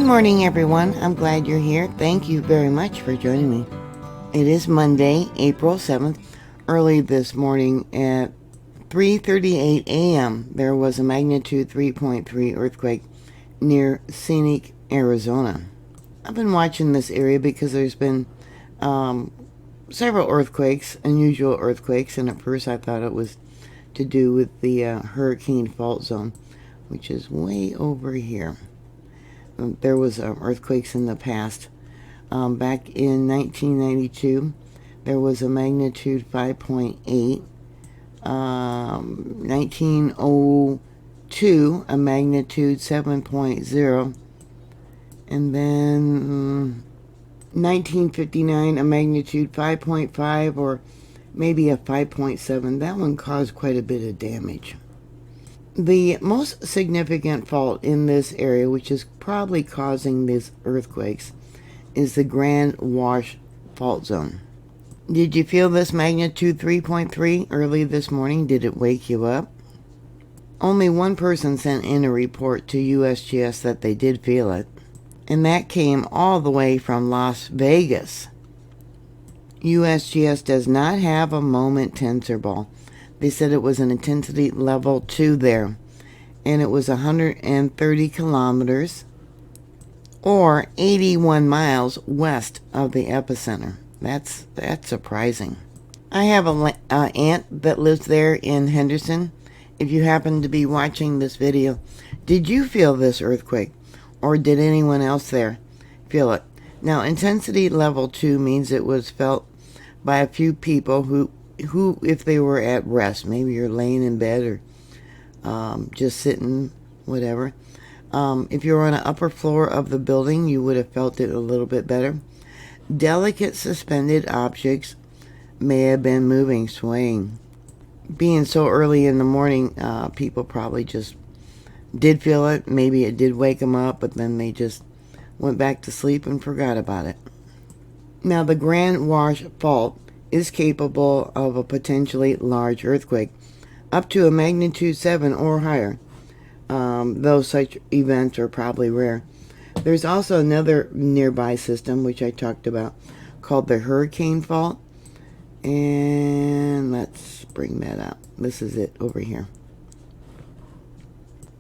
Good morning, everyone. I'm glad you're here. Thank you very much for joining me. It is Monday, April 7th. Early this morning at 3:38 a.m., there was a magnitude 3.3 earthquake near Scenic, Arizona. I've been watching this area because there's been several earthquakes, unusual earthquakes, and at first I thought it was to do with the hurricane fault zone, which is way over here. There was earthquakes in the past. Back in 1992, there was a magnitude 5.8. 1902, a magnitude 7.0. And then 1959, a magnitude 5.5 or maybe a 5.7. That one caused quite a bit of damage. The most significant fault in this area, which is probably causing these earthquakes, is the Grand Wash Fault Zone. Did you feel this magnitude 3.3 early this morning? Did it wake you up? Only one person sent in a report to USGS that they did feel it, and that came all the way from Las Vegas. USGS does not have a moment tensor ball. They said it was an intensity level 2 there, and it was 130 kilometers or 81 miles west of the epicenter. That's surprising. I have an aunt that lives there in Henderson. If you happen to be watching this video, did you feel this earthquake, or did anyone else there feel it? Now, intensity level 2 means it was felt by a few people who if they were at rest, maybe you're laying in bed or just sitting, whatever. If you were on the upper floor of the building, you would have felt it a little bit better. Delicate suspended objects may have been moving, swaying. Being so early in the morning, people probably just did feel it. Maybe it did wake them up, but then they just went back to sleep and forgot about it. Now, the Grand Wash Fault is capable of a potentially large earthquake, up to a magnitude 7 or higher, though such events are probably rare. There's also another nearby system, which I talked about, called the Hurricane Fault, and let's bring that up. This is it over here.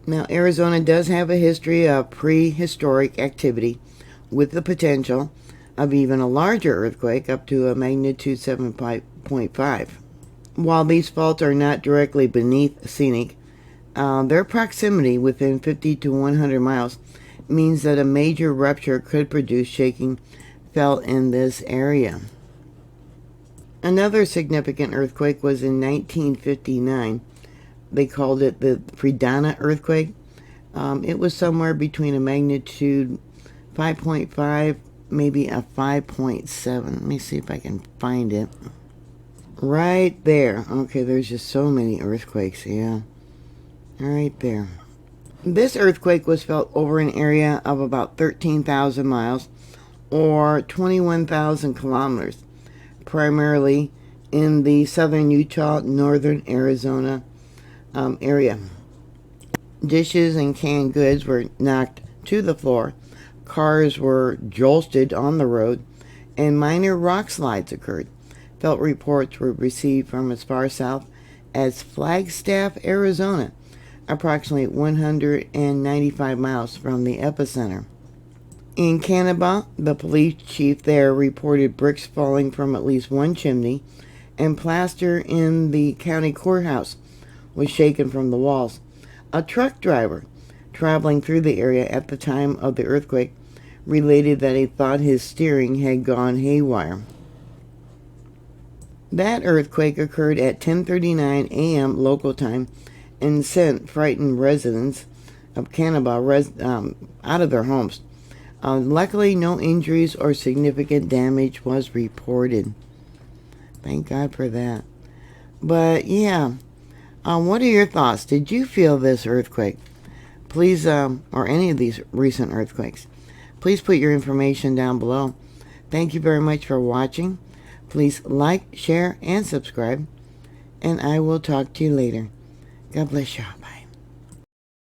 Now, Arizona does have a history of prehistoric activity with the potential of even a larger earthquake up to a magnitude 7.5. While these faults are not directly beneath Scenic, their proximity within 50 to 100 miles means that a major rupture could produce shaking felt in this area. Another significant earthquake was in 1959. They called it the Fredana earthquake. It was somewhere between a magnitude 5.5, maybe a 5.7. Let me see if I can find it. Right there. Okay, there's just so many earthquakes, yeah. Right there. This earthquake was felt over an area of about 13,000 miles or 21,000 kilometers, primarily in the southern Utah, northern Arizona area. Dishes and canned goods were knocked to the floor. Cars were jolted on the road, and minor rock slides occurred. Felt reports were received from as far south as Flagstaff, Arizona, approximately 195 miles from the epicenter. In Canada, the police chief there reported bricks falling from at least one chimney, and plaster in the county courthouse was shaken from the walls. A truck driver traveling through the area at the time of the earthquake related that he thought his steering had gone haywire. That earthquake occurred at 10:39 a.m. local time and sent frightened residents of Canada out of their homes. Luckily, no injuries or significant damage was reported. Thank God for that. But yeah, what are your thoughts? Did you feel this earthquake? Please, or any of these recent earthquakes, please put your information down below. Thank you very much for watching. Please like, share, and subscribe. And I will talk to you later. God bless you. Bye.